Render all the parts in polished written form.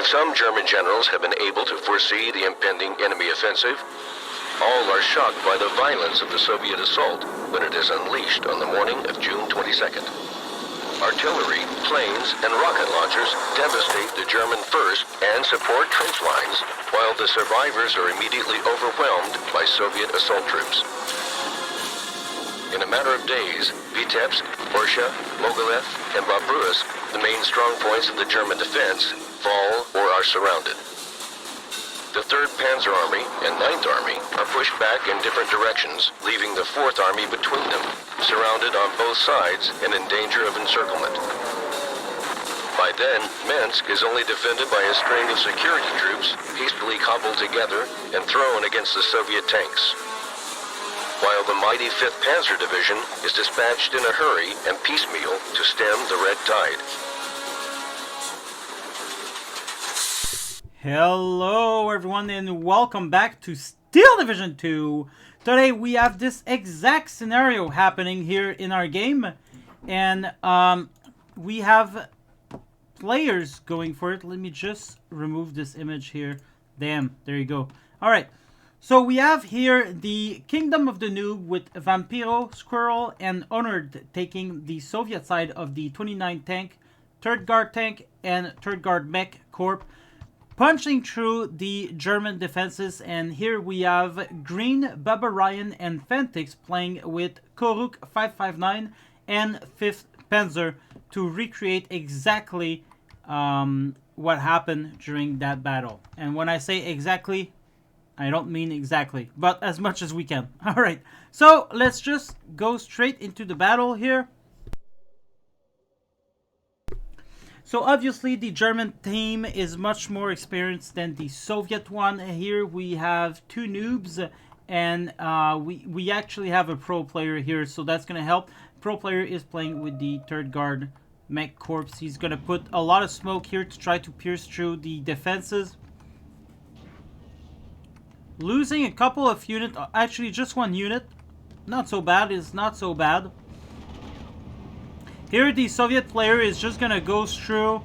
Some German generals have been able to foresee the impending enemy offensive. All are shocked by the violence of the Soviet assault when it is unleashed on the morning of June 22nd. Artillery, planes, and rocket launchers devastate the German first and support trench lines, while the survivors are immediately overwhelmed by Soviet assault troops. In a matter of days, Vitebsk, Orsha, Mogilev, and Babruysk, the main strong points of the German defense, fall or are surrounded. The 3rd Panzer Army and 9th Army are pushed back in different directions, leaving the 4th Army between them, surrounded on both sides and in danger of encirclement. By then, Minsk is only defended by a string of security troops hastily cobbled together and thrown against the Soviet tanks, while the mighty 5th Panzer Division is dispatched in a hurry and piecemeal to stem the red tide. Hello everyone and welcome back to Steel Division 2. Today we have this exact scenario happening here in our game, and we have players going for it. Let me just remove this image here. Damn, there you go. Alright, so we have here the Kingdom of the Noob with Vampiro, Squirrel, and Honored taking the Soviet side of the 29th tank, 3rd Guard tank, and 3rd Guard mech corp, punching through the German defenses. And here we have Green, Baba Ryan, and Fentix playing with Koruck 559 and 5th Panzer to recreate exactly what happened during that battle. And when I say exactly, I don't mean exactly, but as much as we can. Alright, so let's just go straight into the battle here. So obviously the German team is much more experienced than the Soviet one. Here we have 2 noobs, and we actually have a pro player here, so that's going to help. Pro player is playing with the 3rd Guard mech corps. He's going to put a lot of smoke here to try to pierce through the defenses. Losing a couple of units, actually just 1 unit. Not so bad, it's not so bad. Here the Soviet player is just gonna go through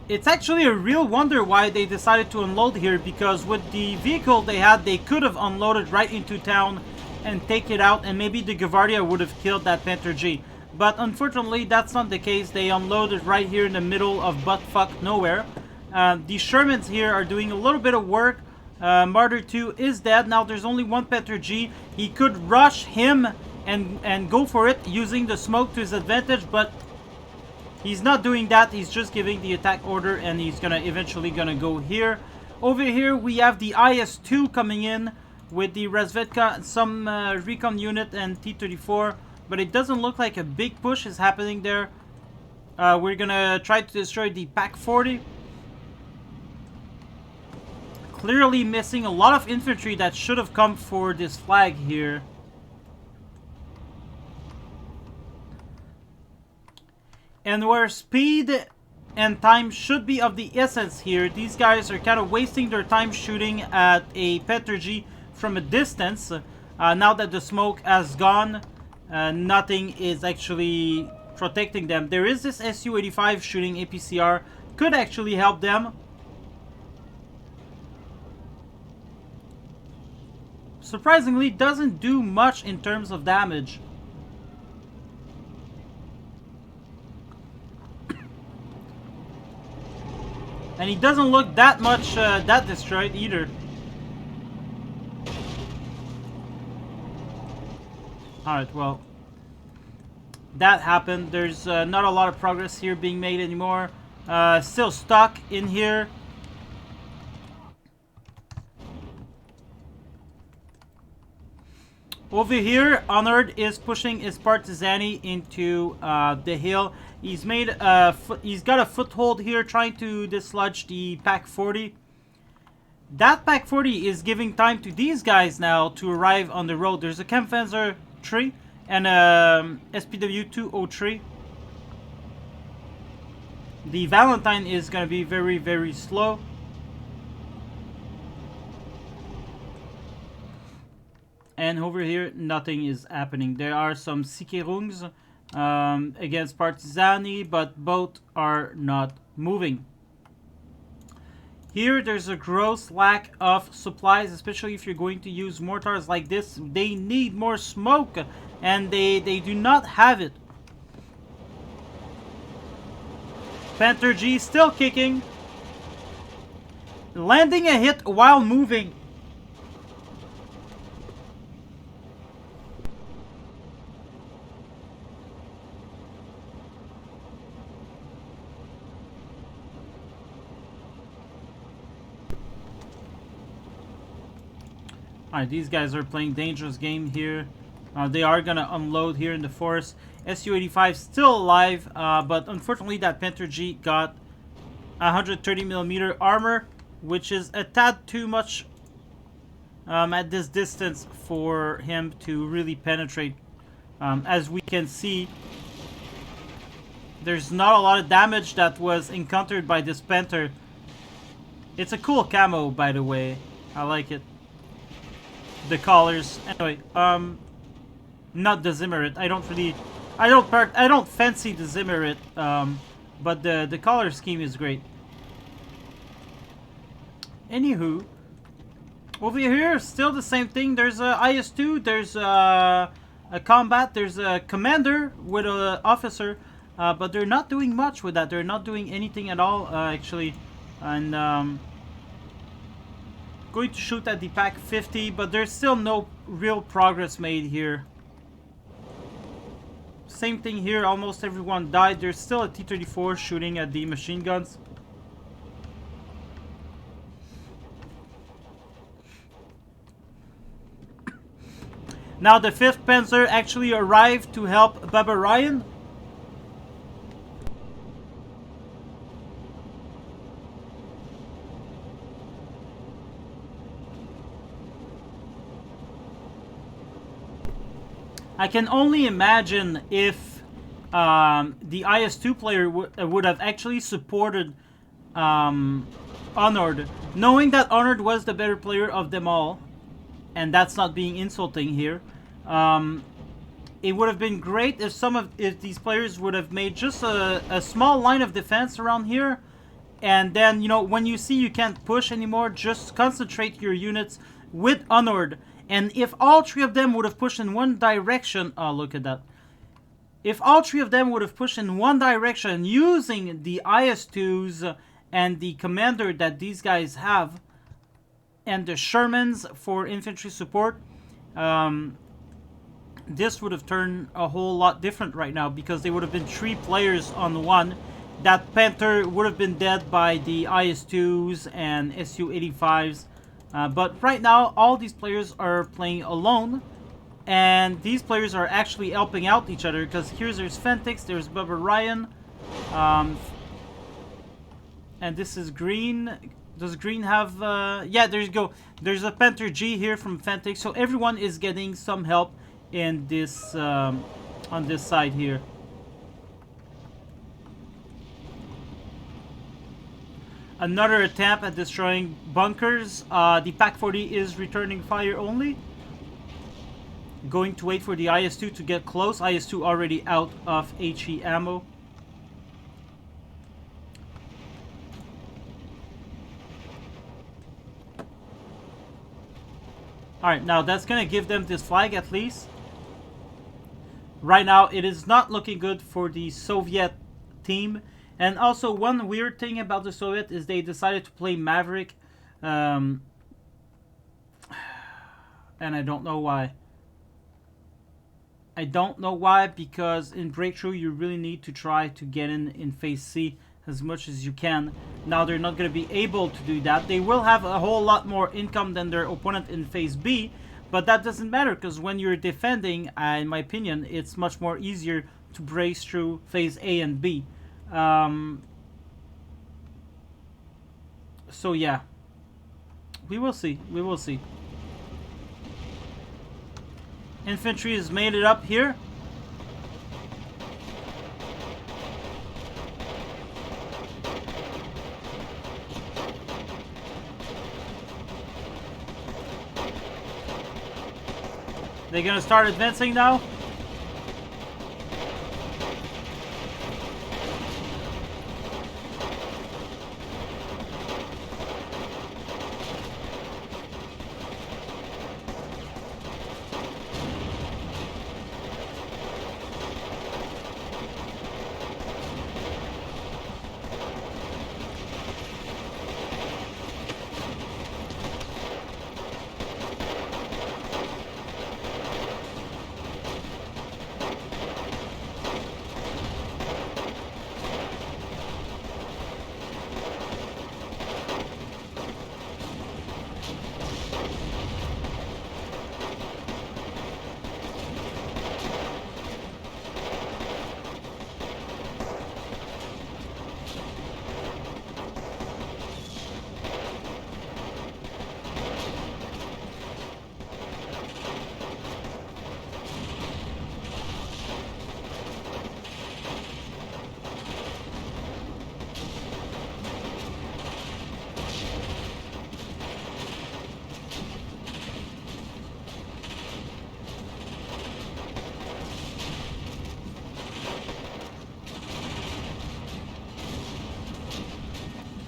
it's actually a real wonder why they decided to unload here, because with the vehicle they had, they could have unloaded right into town and take it out, and maybe the Gavardia would have killed that Panther G. But unfortunately that's not the case. They unloaded right here in the middle of buttfuck nowhere. The Shermans here are doing a little bit of work. Martyr 2 is dead. Now there's only 1 Panther G. He could rush him and go for it using the smoke to his advantage, but he's not doing that. He's just giving the attack order, and he's eventually gonna go here. Over here we have the IS-2 coming in with the Razvedka, some recon unit, and T-34, but it doesn't look like a big push is happening there. We're gonna try to destroy the PaK-40. Clearly missing a lot of infantry that should have come for this flag here. And where speed and time should be of the essence here, these guys are kind of wasting their time shooting at a Panther G from a distance. Now that the smoke has gone, nothing is actually protecting them. There is this Su-85 shooting APCR, could actually help them. Surprisingly, doesn't do much in terms of damage. And he doesn't look that much that destroyed either. Alright, well, that happened. There's not a lot of progress here being made anymore. Still stuck in here. Over here, Honored is pushing his Partizani into the hill. He's got a foothold here, trying to dislodge the PaK-40. That PaK-40 is giving time to these guys now to arrive on the road. There's a Kampfpanzer 3 and a SPW 203. The Valentine is going to be very, very slow. And over here, nothing is happening. There are some Sikerungs against Partizani, but both are not moving. Here, there's a gross lack of supplies, especially if you're going to use mortars like this. They need more smoke, and they do not have it. Panther G still kicking. Landing a hit while moving. Alright, these guys are playing dangerous game here. They are gonna unload here in the forest. Su-85 still alive, but unfortunately that Panther G got 130mm armor, which is a tad too much at this distance for him to really penetrate. As we can see, there's not a lot of damage that was encountered by this Panther. It's a cool camo, by the way. I like it. The collars. Anyway, not the Zimmerit. I don't fancy the Zimmerit, but the color scheme is great. Anywho, over here, still the same thing. There's a IS-2, there's a combat, there's a commander with an officer, but they're not doing much with that. They're not doing anything at all, actually. And going to shoot at the Pack 50, but there's still no real progress made here. Same thing here, almost everyone died. There's still a T-34 shooting at the machine guns. Now the 5th Panzer actually arrived to help Baba Ryan. I can only imagine if the IS-2 player would have actually supported Honored, knowing that Honored was the better player of them all, and that's not being insulting here. It would have been great if these players would have made just a small line of defense around here, and then, you know, when you see you can't push anymore, just concentrate your units with Honored. And if all 3 of them would have pushed in one direction... Oh, look at that. If all 3 of them would have pushed in one direction using the IS-2s and the commander that these guys have, and the Shermans for infantry support, this would have turned a whole lot different right now, because they would have been 3 players on one. That Panther would have been dead by the IS-2s and Su-85s. But right now, all these players are playing alone, and these players are actually helping out each other, because there's Fentix, there's Bubba Ryan, and this is Green. Does Green have... yeah, there you go. There's a Panther G here from Fentix, so everyone is getting some help in this, on this side here. Another attempt at destroying bunkers. The Pack 40 is returning fire only. Going to wait for the IS-2 to get close. IS-2 already out of HE ammo. Alright, now that's going to give them this flag at least. Right now, it is not looking good for the Soviet team. And also, one weird thing about the Soviet is they decided to play Maverick. And I don't know why. I don't know why, because in Breakthrough, you really need to try to get in Phase C as much as you can. Now, they're not going to be able to do that. They will have a whole lot more income than their opponent in Phase B. But that doesn't matter, because when you're defending, in my opinion, it's much more easier to brace through Phase A and B. So yeah, we will see. We will see. Infantry has made it up here. They're gonna start advancing now.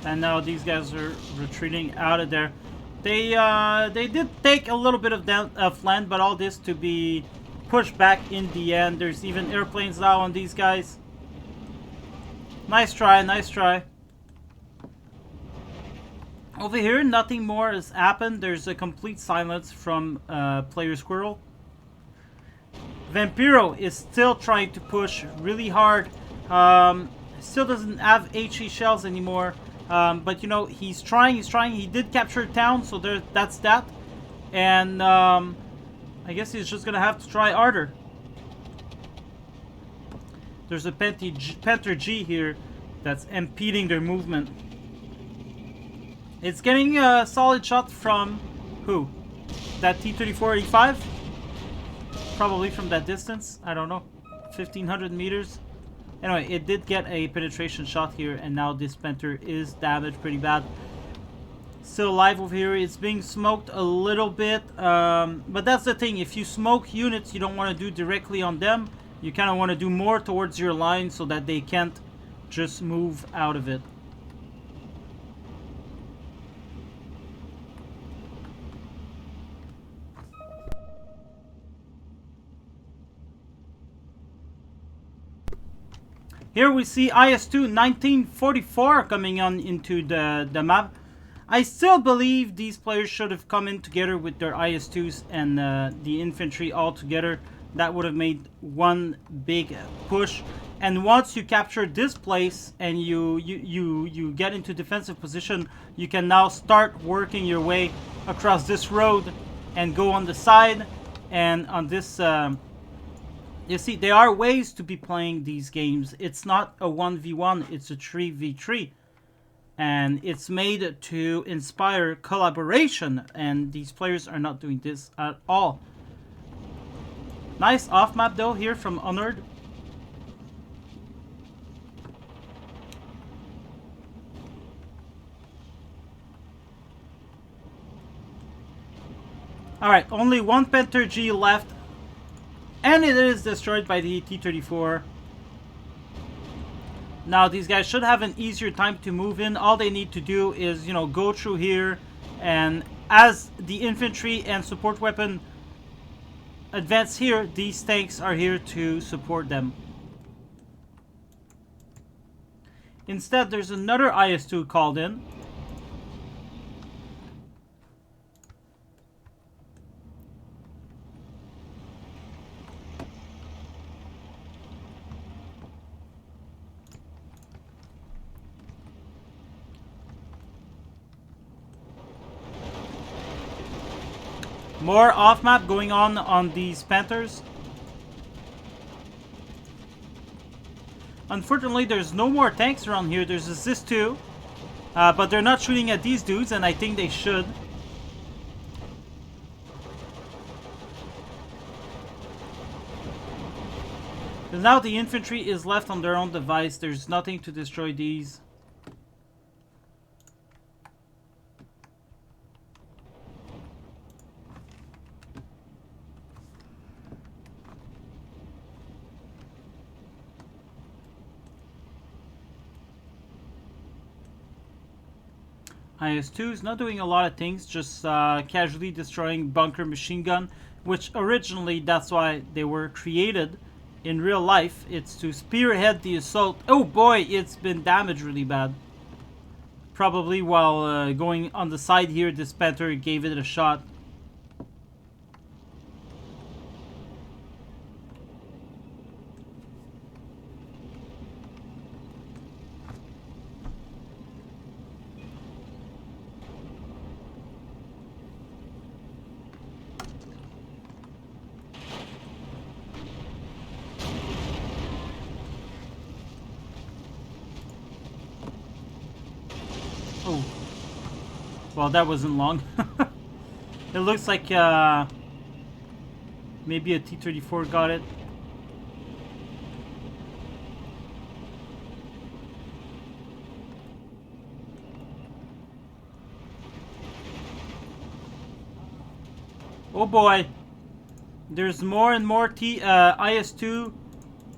And now these guys are retreating out of there. They did take a little bit of land, but all this to be pushed back in the end. There's even airplanes now on these guys. Nice try, nice try. Over here, nothing more has happened. There's a complete silence from Player Squirrel. Vampiro is still trying to push really hard. Still doesn't have HE shells anymore. But you know, he's trying. He did capture a town, so that's that. And I guess he's just gonna have to try harder. There's a Panther G here that's impeding their movement. It's getting a solid shot from who? That T-34-85? Probably from that distance. I don't know. 1,500 meters. Anyway, it did get a penetration shot here, and now this Panther is damaged pretty bad. Still alive over here. It's being smoked a little bit, but that's the thing. If you smoke units, you don't want to do directly on them. You kind of want to do more towards your line so that they can't just move out of it. Here we see IS-2 1944 coming on into the map. I still believe these players should have come in together with their IS-2s and the infantry all together. That would have made one big push. And once you capture this place and you get into defensive position, you can now start working your way across this road and go on the side. And on this, you see, there are ways to be playing these games. It's not a 1v1, it's a 3v3. And it's made to inspire collaboration, and these players are not doing this at all. Nice off-map though here from Honored. Alright, only one Panther G left. And it is destroyed by the T-34. Now these guys should have an easier time to move in. All they need to do is, you know, go through here, and as the infantry and support weapon advance here, these tanks are here to support them. Instead, there's another IS-2 called in. More off-map going on these Panthers. Unfortunately, there's no more tanks around here. There's a ZIS-2. But they're not shooting at these dudes, and I think they should. Because now the infantry is left on their own device. There's nothing to destroy these. IS-2 is not doing a lot of things, just casually destroying bunker machine gun, which originally that's why they were created in real life. It's to spearhead the assault. Oh boy, it's been damaged really bad. Probably while going on the side here, this Panther gave it a shot. Oh, well, that wasn't long. It looks like maybe a T-34 got it. Oh boy, there's more and more IS-2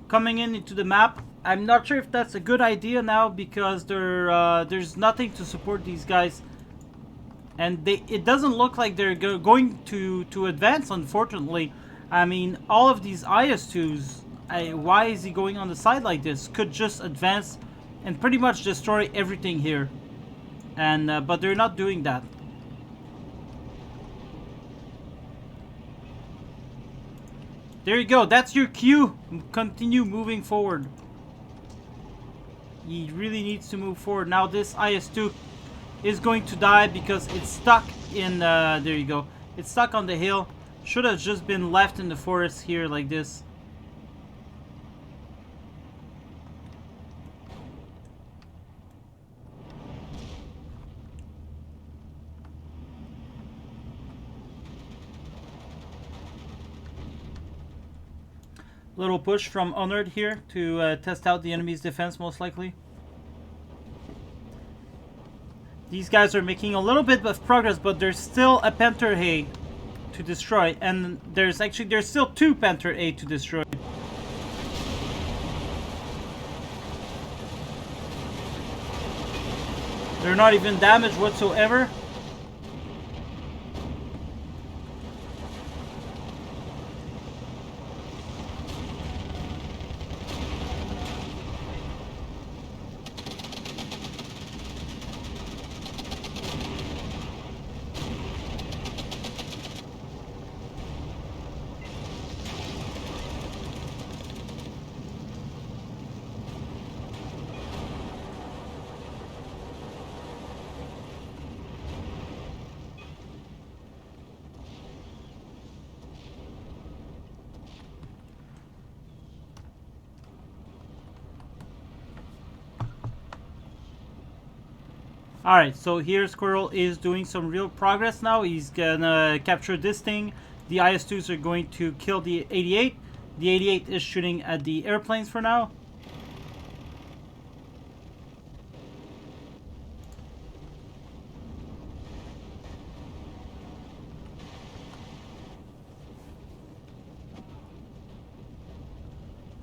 coming into the map. I'm not sure if that's a good idea now because there's nothing to support these guys, and it doesn't look like they're going to advance. Unfortunately, I mean all of these IS-2s. Why is he going on the side like this? Could just advance and pretty much destroy everything here, and but they're not doing that. There you go. That's your cue. Continue moving forward. He really needs to move forward. Now this IS-2 is going to die because it's stuck in... there you go. It's stuck on the hill. Should have just been left in the forest here like this. Little push from Honored here to test out the enemy's defense, most likely. These guys are making a little bit of progress, but there's still a Panther A to destroy, and there's still 2 Panther A to destroy. They're not even damaged whatsoever. Alright, so here Squirrel is doing some real progress now. He's gonna capture this thing. The IS-2s are going to kill the 88. The 88 is shooting at the airplanes for now.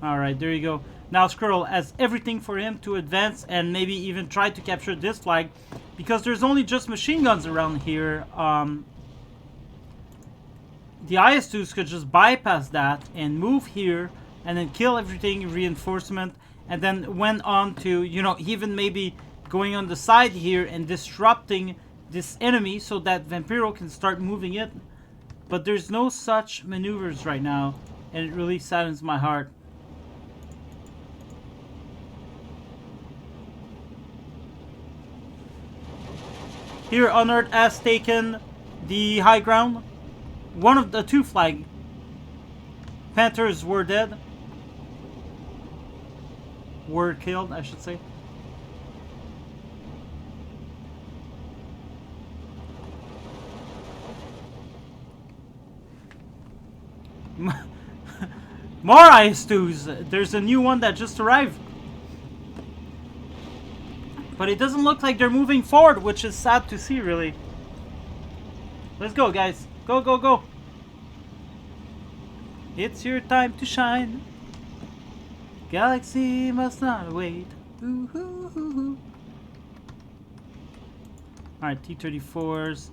Alright, there you go. Now Squirrel has everything for him to advance and maybe even try to capture this flag, because there's only just machine guns around here. The IS-2s could just bypass that and move here and then kill everything, reinforcement, and then went on to, you know, even maybe going on the side here and disrupting this enemy so that Vampiro can start moving it. But there's no such maneuvers right now, and it really saddens my heart. Here, Honored has taken the high ground. One of the 2 flag Panthers were dead. Were killed, I should say. More IS-2s. There's a new one that just arrived. But it doesn't look like they're moving forward, which is sad to see, really. Let's go, guys. Go, go, go. It's your time to shine. Galaxy must not wait. Alright, T-34s.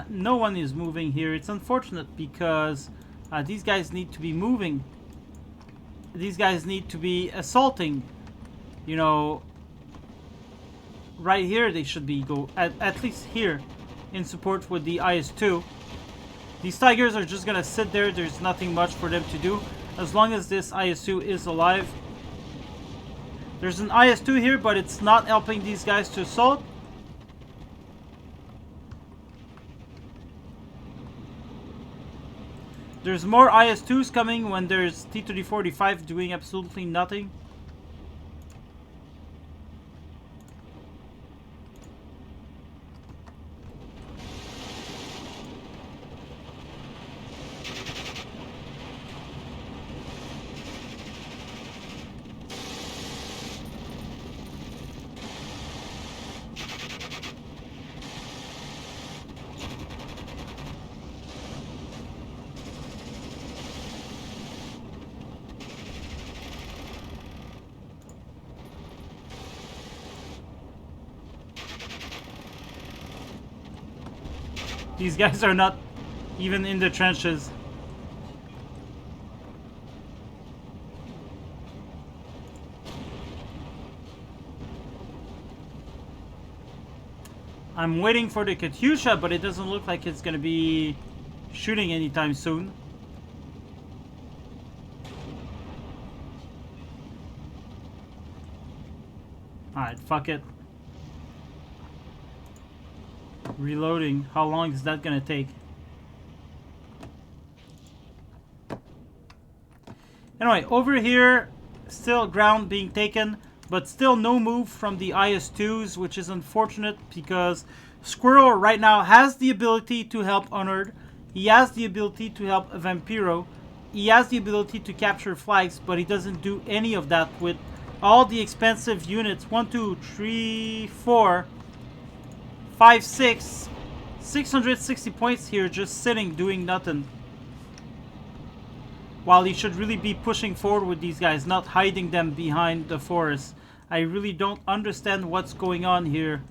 No one is moving here. It's unfortunate because these guys need to be moving. These guys need to be assaulting. You know, right here they should be at least here in support with the IS-2. These Tigers are just gonna sit there. There's nothing much for them to do as long as this IS-2 is alive. There's an IS-2 here, but it's not helping these guys to assault. There's more IS-2s coming when there's T-30-45 doing absolutely nothing. These guys are not even in the trenches. I'm waiting for the Katyusha, but it doesn't look like it's gonna be shooting anytime soon. Alright, fuck it. Reloading. How long is that gonna take? Anyway, over here, still ground being taken, but still no move from the IS-2s, which is unfortunate because Squirrel right now has the ability to help Honored. He has the ability to help Vampiro. He has the ability to capture flags, but he doesn't do any of that with all the expensive units. 1, 2, 3, 4, 5, 6. 660 points here just sitting, doing nothing. While he should really be pushing forward with these guys, not hiding them behind the forest. I really don't understand what's going on here.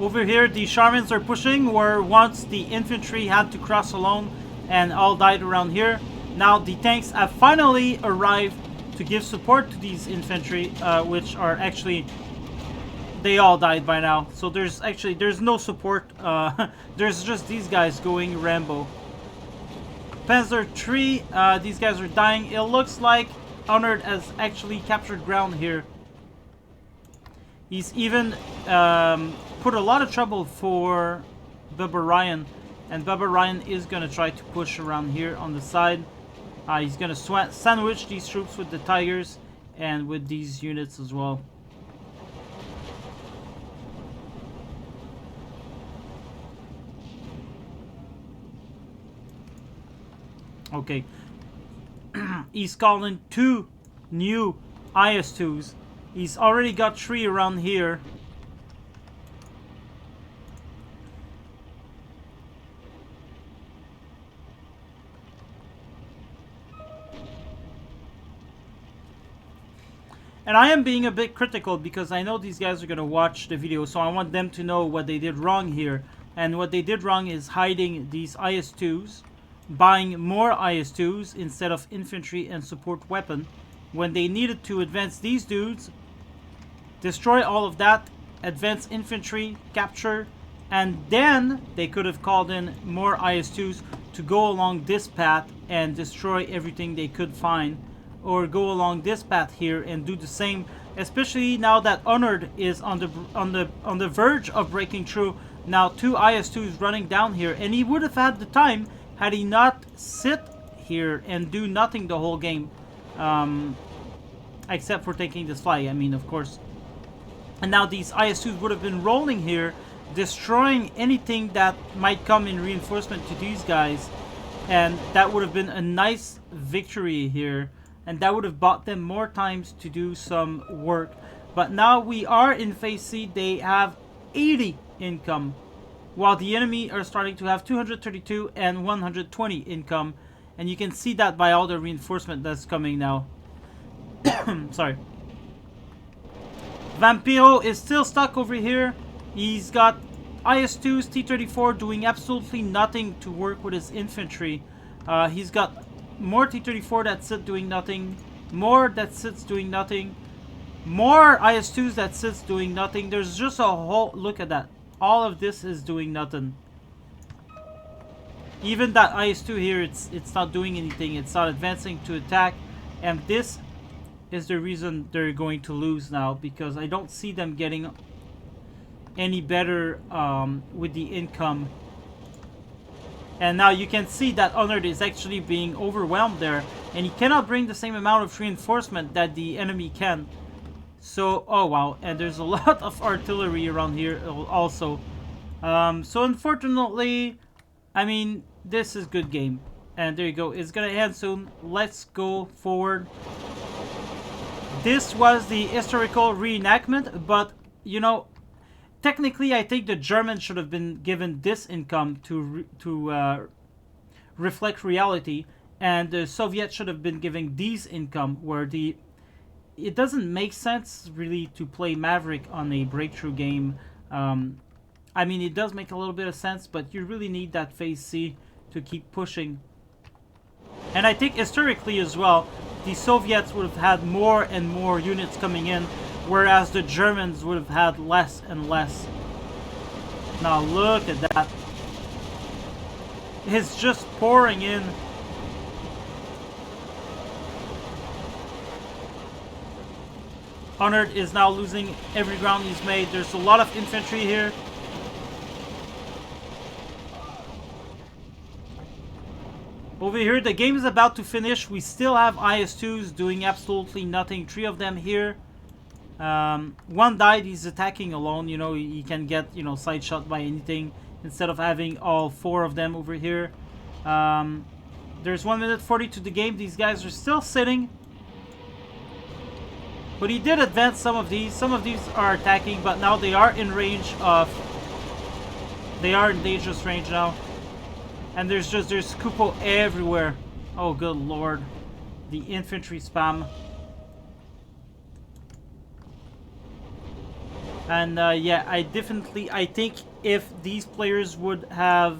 Over here, the Sharmans are pushing, where once the infantry had to cross alone and all died around here. Now the tanks have finally arrived to give support to these infantry, which are actually... They all died by now, so there's no support. There's just these guys going Rambo. Panzer III, these guys are dying. It looks like Honored has actually captured ground here. He's even put a lot of trouble for Bubba Ryan, and Bubba Ryan is gonna try to push around here on the side. He's gonna sandwich these troops with the Tigers and with these units as well. Okay, he's calling 2 new IS-2s. He's already got 3 around here. And I am being a bit critical because I know these guys are going to watch the video, so I want them to know what they did wrong here. And what they did wrong is hiding these IS-2s. Buying more IS-2s instead of infantry and support weapon when they needed to advance these dudes, destroy all of that, advance infantry, capture, and then they could have called in more IS-2s to go along this path and destroy everything they could find, or go along this path here and do the same, especially now that Honored is on the verge of breaking through. Now 2 IS-2s running down here, and he would have had the time had he not sit here and do nothing the whole game. Except for taking this flag, I mean, of course. And now these IS-2s would have been rolling here, destroying anything that might come in reinforcement to these guys. And that would have been a nice victory here. And that would have bought them more times to do some work. But now we are in phase C. They have 80 income, while the enemy are starting to have 232 and 120 income. And you can see that by all the reinforcement that's coming now. Sorry. Vampiro is still stuck over here. He's got IS-2s, T-34 doing absolutely nothing to work with his infantry. He's got more T-34 that sit doing nothing. More that sits doing nothing. More IS-2s that sits doing nothing. There's just a whole... Look at that. All of this is doing nothing. Even that IS-2 here, it's not doing anything. It's not advancing to attack. And this is the reason they're going to lose now, because I don't see them getting any better with the income. And now you can see that Honored is actually being overwhelmed there, and he cannot bring the same amount of reinforcement that the enemy can. So, oh wow, and there's a lot of artillery around here also. So unfortunately, I mean, this is good game. And there you go, it's gonna end soon. Let's go forward. This was the historical reenactment, but, you know, technically I think the Germans should have been given this income to reflect reality. And the Soviets should have been giving these income where it doesn't make sense really to play Maverick on a breakthrough game. I mean, it does make a little bit of sense, but you really need that phase C to keep pushing. And I think historically as well, the Soviets would have had more and more units coming in, whereas the Germans would have had less and less. Now look at that. It's just pouring in. Honored is now losing every ground he's made. There's a lot of infantry here. Over here, the game is about to finish. We still have IS-2s doing absolutely nothing. 3 of them here. One died. He's attacking alone. You know, he can get, you know, side shot by anything instead of having all 4 of them over here. There's 1 minute 40 to the game. These guys are still sitting. But he did advance some of these. Some of these are attacking, but now they are in range of... They are in dangerous range now. And there's Kupo everywhere. Oh, good lord. The infantry spam. And yeah, I think if these players would have...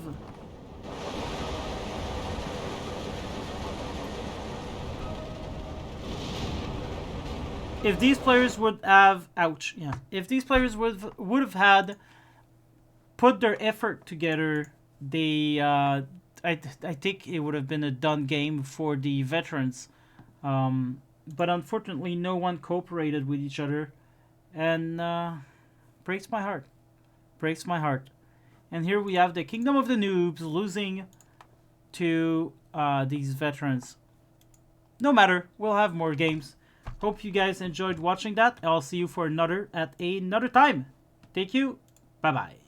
If these players would have... Ouch, yeah. If these players would have had put their effort together... I think it would have been a done game for the veterans. But unfortunately, no one cooperated with each other. And breaks my heart. Breaks my heart. And here we have the Kingdom of the Noobs losing to these veterans. No matter, we'll have more games. Hope you guys enjoyed watching that. I'll see you for another at another time. Thank you. Bye-bye.